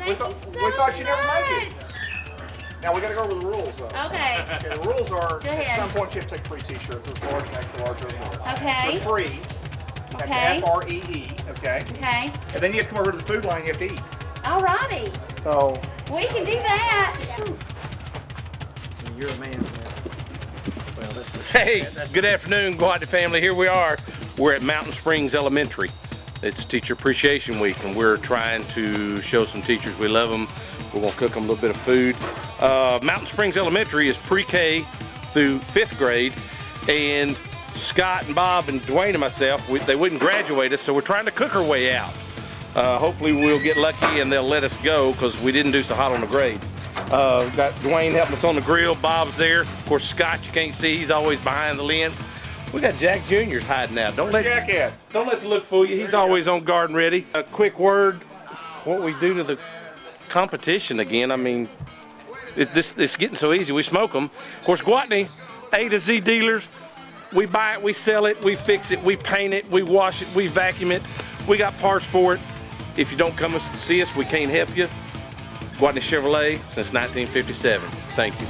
We thought you never made it. Now we got to go over the rules, though. Okay. Okay, the rules are Go at ahead. some point you have to take free T-shirts, with large and extra large or more. Okay. For free. That's Okay. FREE. Okay. Okay. And then you have to come over to the food line. You have to eat. Alrighty. So We can do that. you're a man. Well, Hey, good afternoon, Guadney family. Here we are. We're at Mountain Springs Elementary. It's Teacher Appreciation Week, and we're trying to show some teachers we love them. We're gonna cook them a little bit of food. Mountain Springs Elementary is pre-K through 5th grade, and Scott and Bob and Dwayne and myself, they wouldn't graduate us, so we're trying to cook our way out. Hopefully we'll get lucky and they'll let us go because we didn't do so hot on the grades. Got Dwayne helping us on the grill, Bob's there. Of course, Scott you can't see, he's always behind the lens. We got Jack Jr.'s hiding out. Don't let the look fool you. He's always on guard and ready. A quick word, what we do to the competition again. I mean, it's getting so easy. We smoke them. Of course, Guadney, A to Z dealers. We buy it, we sell it, we fix it, we paint it, we wash it, we vacuum it. We got parts for it. If you don't come and see us, we can't help you. Guadney Chevrolet since 1957. Thank you.